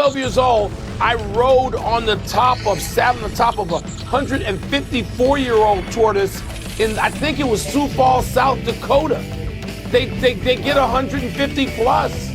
12 years old, I rode on the top of, sat on the top of a 154-year-old tortoise in, I think it was Sioux Falls, South Dakota. They get 150 plus.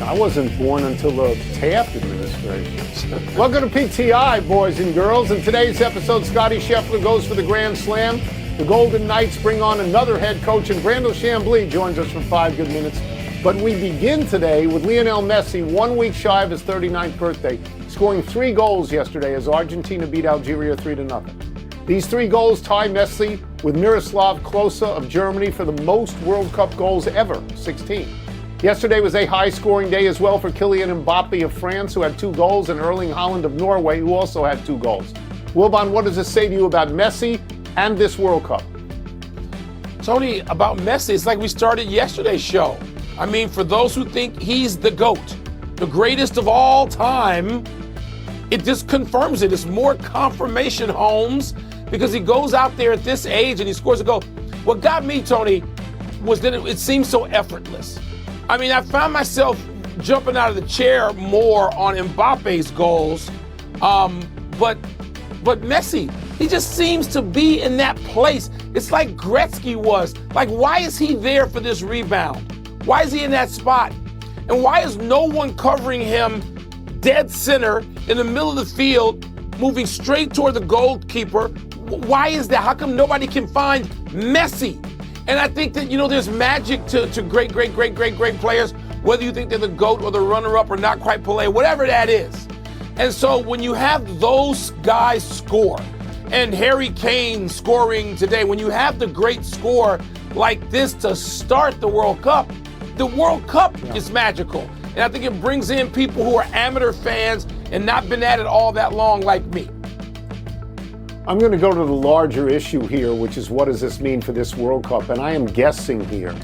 I wasn't born until the Taft administration. Welcome to PTI, boys and girls. In today's episode, Scottie Scheffler goes for the Grand Slam. The Golden Knights bring on another head coach, and Brandel Chambly joins us for 5 good minutes. But we begin today with Lionel Messi, 1 week shy of his 39th birthday, scoring 3 goals yesterday as Argentina beat Algeria 3-0. These 3 goals tie Messi with Miroslav Klose of Germany for the most World Cup goals ever, 16. Yesterday was a high-scoring day as well for Kylian Mbappe of France, who had 2 goals, and Erling Haaland of Norway, who also had 2 goals. Wilbon, what does this say to you about Messi and this World Cup? Tony, about Messi, it's like we started yesterday's show. I mean, for those who think he's the GOAT, the greatest of all time, it just confirms it. It's more confirmation, Holmes, because he goes out there at this age and he scores a goal. What got me, Tony, was that it seemed so effortless. I mean, I found myself jumping out of the chair more on Mbappe's goals, but Messi, he just seems to be in that place. It's like Gretzky was. Like, why is he there for this rebound? Why is he in that spot? And why is no one covering him dead center in the middle of the field, moving straight toward the goalkeeper? Why is that? How come nobody can find Messi? And I think that, there's magic to great players, whether you think they're the GOAT or the runner-up or not quite Pelé, whatever that is. And so when you have those guys score, and Harry Kane scoring today, when you have the great score like this to start the World Cup is magical. And I think it brings in people who are amateur fans and not been at it all that long like me. I'm going to go to the larger issue here, which is what does this mean for this World Cup? And I am guessing here.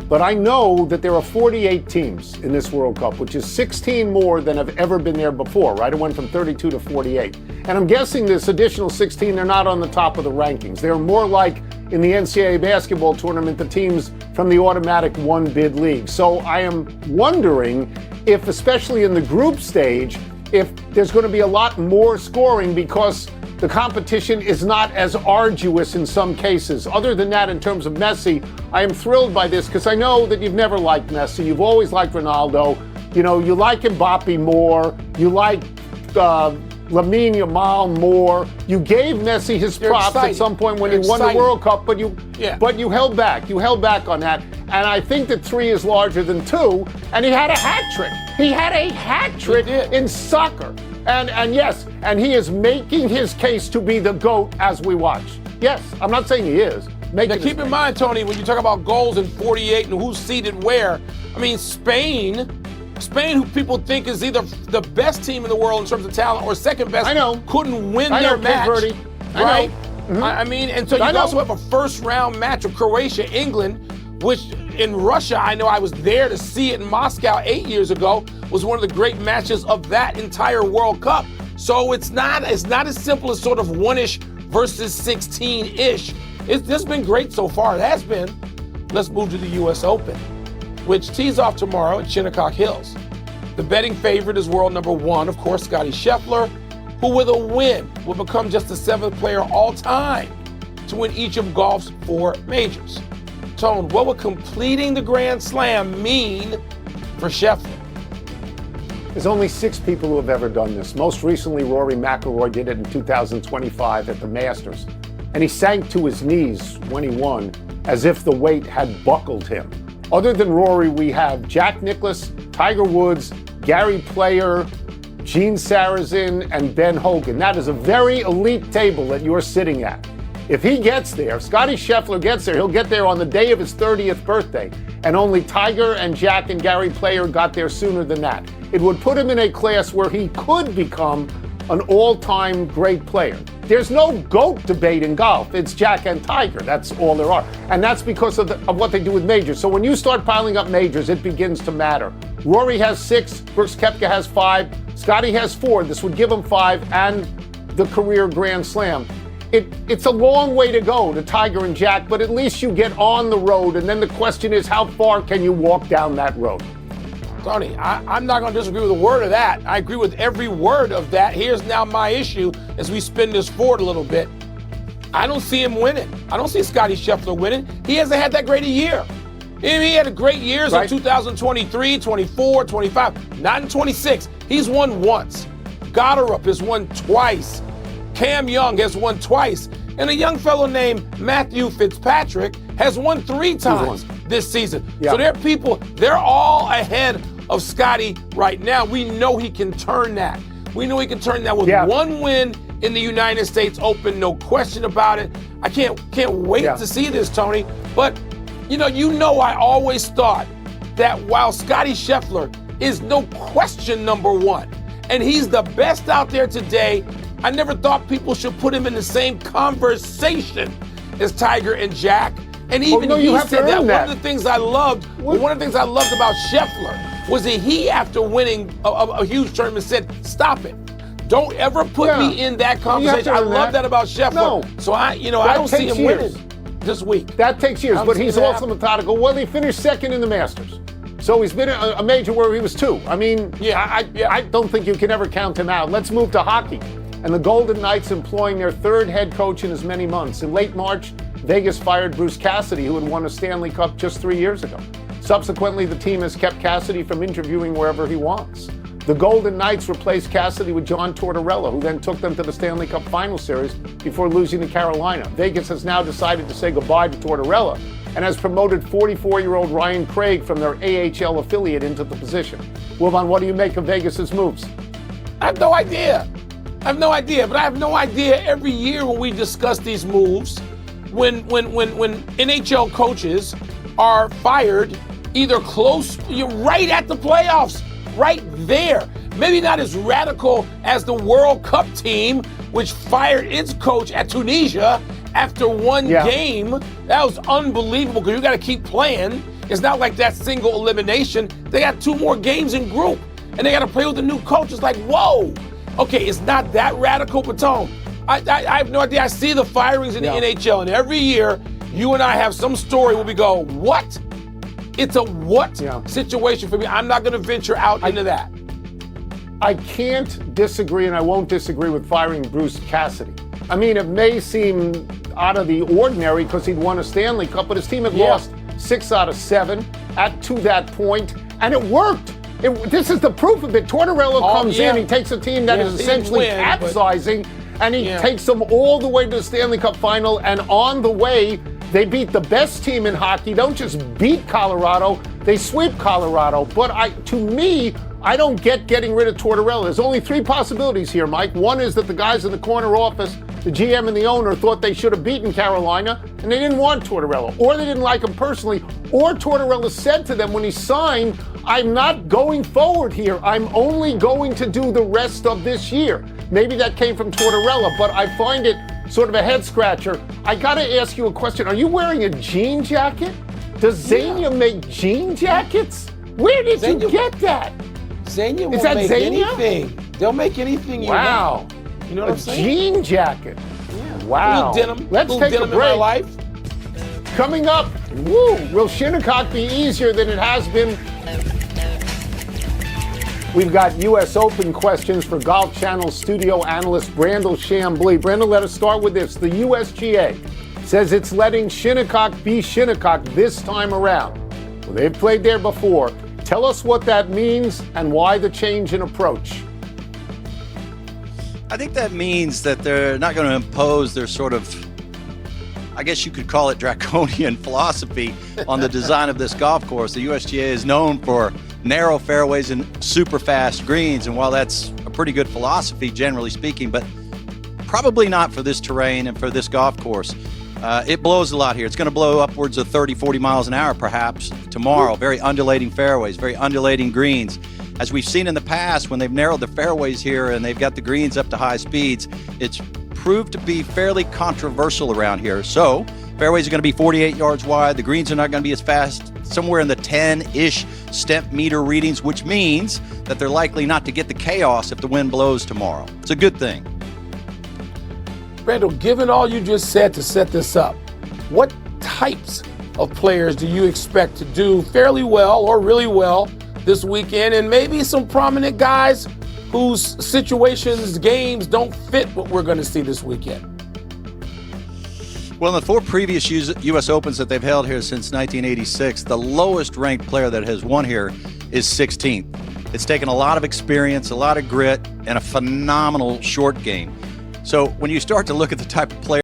But I know that there are 48 teams in this World Cup, which is 16 more than have ever been there before, right? It went from 32 to 48. And I'm guessing this additional 16, they're not on the top of the rankings. They're more like in the NCAA basketball tournament, the teams from the automatic one-bid league. So I am wondering if, especially in the group stage, if there's going to be a lot more scoring because the competition is not as arduous in some cases. Other than that, in terms of Messi, I am thrilled by this because I know that you've never liked Messi. You've always liked Ronaldo. You like Mbappe more. You like Lamine Yamal more. You gave Messi his props at some point when he won the World Cup, but you held back. You held back on that. And I think that 3 is larger than 2. And he had a hat trick. He had a hat trick in soccer. And yes, and he is making his case to be the GOAT as we watch. Yes, I'm not saying he is. Now keep in mind, Tony, when you talk about goals in 48 and who's seated where, I mean, Spain, who people think is either the best team in the world in terms of talent or second best, couldn't win their match. Right? Mm-hmm. I mean, and so you also have a first round match of Croatia, England, which in Russia, I know I was there to see it in Moscow 8 years ago, was one of the great matches of that entire World Cup. So it's not as simple as sort of 1-ish versus 16-ish. It's just been great so far. It has been. Let's move to the U.S. Open, which tees off tomorrow at Shinnecock Hills. The betting favorite is world number 1, of course, Scottie Scheffler, who with a win will become just the 7th player all time to win each of golf's 4 majors. Tone, what would completing the Grand Slam mean for Scheffler? There's only 6 people who have ever done this. Most recently, Rory McIlroy did it in 2025 at the Masters. And he sank to his knees when he won, as if the weight had buckled him. Other than Rory, we have Jack Nicklaus, Tiger Woods, Gary Player, Gene Sarazen, and Ben Hogan. That is a very elite table that you're sitting at. If he gets there, Scottie Scheffler gets there, he'll get there on the day of his 30th birthday. And only Tiger and Jack and Gary Player got there sooner than that. It would put him in a class where he could become an all-time great player. There's no GOAT debate in golf. It's Jack and Tiger. That's all there are. And that's because of what they do with majors. So when you start piling up majors, it begins to matter. Rory has 6, Brooks Koepka has 5, Scottie has 4. This would give him 5 and the career Grand Slam. It's a long way to go to Tiger and Jack, but at least you get on the road. And then the question is, how far can you walk down that road? Tony, I'm not going to disagree with a word of that. I agree with every word of that. Here's now my issue as we spin this forward a little bit. I don't see him winning. I don't see Scottie Scheffler winning. He hasn't had that great a year. He had a great years in 2023, 24, 25, not in 26. He's won once. Goddard has won twice. Cam Young has won twice. And a young fellow named Matthew Fitzpatrick has won 3 times this season. So there are people, they're all ahead of Scottie right now. We know he can turn that. We know he can turn that with one win in the United States Open, no question about it. I can't wait to see this, Tony. But you know, I always thought that while Scottie Scheffler is no question number 1, and he's the best out there today, I never thought people should put him in the same conversation as Tiger and Jack. And even he said that. One of the things I loved about Scheffler was that he, after winning a huge tournament, said, "Stop it. Don't ever put me in that conversation." I love that about Scheffler. No. So I don't see him winning this week. That takes years, but he's also methodical. Well, he finished second in the Masters. So he's been a major where he was 2. I mean, I don't think you can ever count him out. Let's move to hockey. And the Golden Knights employing their 3rd head coach in as many months. In late March, Vegas fired Bruce Cassidy, who had won a Stanley Cup just 3 years ago. Subsequently, the team has kept Cassidy from interviewing wherever he wants. The Golden Knights replaced Cassidy with John Tortorella, who then took them to the Stanley Cup Final Series before losing to Carolina. Vegas has now decided to say goodbye to Tortorella and has promoted 44-year-old Ryan Craig from their AHL affiliate into the position. Wilbon, what do you make of Vegas's moves? I have no idea. But I have no idea every year when we discuss these moves, when NHL coaches are fired either close, right at the playoffs, right there. Maybe not as radical as the World Cup team, which fired its coach at Tunisia after one game. That was unbelievable because you got to keep playing. It's not like that single elimination. They got 2 more games in group, and they got to play with the new coach. It's like, whoa. Okay, it's not that radical, but Tone, I have no idea. I see the firings in the NHL, and every year you and I have some story where we go, what? It's a what situation for me. I'm not going to venture out into that. I can't disagree, and I won't disagree with firing Bruce Cassidy. I mean, it may seem out of the ordinary because he'd won a Stanley Cup, but his team had lost 6 out of 7 to that point, and it worked. This is the proof of it. Tortorella comes in, he takes a team that is essentially capsizing, and he takes them all the way to the Stanley Cup final, and on the way, they beat the best team in hockey. Don't just beat Colorado, they sweep Colorado. But to me, I don't get getting rid of Tortorella. There's only 3 possibilities here, Mike. One is that the guys in the corner office, the GM and the owner, thought they should have beaten Carolina, and they didn't want Tortorella, or they didn't like him personally, or Tortorella said to them when he signed, I'm not going forward here. I'm only going to do the rest of this year. Maybe that came from Tortorella, but I find it sort of a head scratcher. I got to ask you a question. Are you wearing a jean jacket? Does Xenia make jean jackets? Where did you get that? Xenia will make anything. They'll make anything you want. You know what I'm saying? A jean jacket. Yeah. Wow. A little denim. Let's take a break. In my life. Coming up, will Shinnecock be easier than it has been? We've got U.S. Open questions for Golf Channel studio analyst Brandel Chambly. Brandel, let us start with this. The USGA says it's letting Shinnecock be Shinnecock this time around. Well, they've played there before. Tell us what that means and why the change in approach. I think that means that they're not going to impose their sort of, I guess you could call it draconian philosophy on the design of this golf course. The USGA is known for narrow fairways and super fast greens, and while that's a pretty good philosophy, generally speaking, but probably not for this terrain and for this golf course. It blows a lot here. It's going to blow upwards of 30, 40 miles an hour perhaps tomorrow. Very undulating fairways, very undulating greens. As we've seen in the past, when they've narrowed the fairways here and they've got the greens up to high speeds, it's proved to be fairly controversial around here. So fairways are going to be 48 yards wide. The greens are not going to be as fast, somewhere in the 10-ish stemp meter readings, which means that they're likely not to get the chaos if the wind blows tomorrow. It's a good thing. Brandel, given all you just said to set this up, what types of players do you expect to do fairly well or really well this weekend, and maybe some prominent guys whose situations, games don't fit what we're going to see this weekend. Well, in the 4 previous U.S. Opens that they've held here since 1986, the lowest ranked player that has won here is 16th. It's taken a lot of experience, a lot of grit, and a phenomenal short game. So when you start to look at the type of player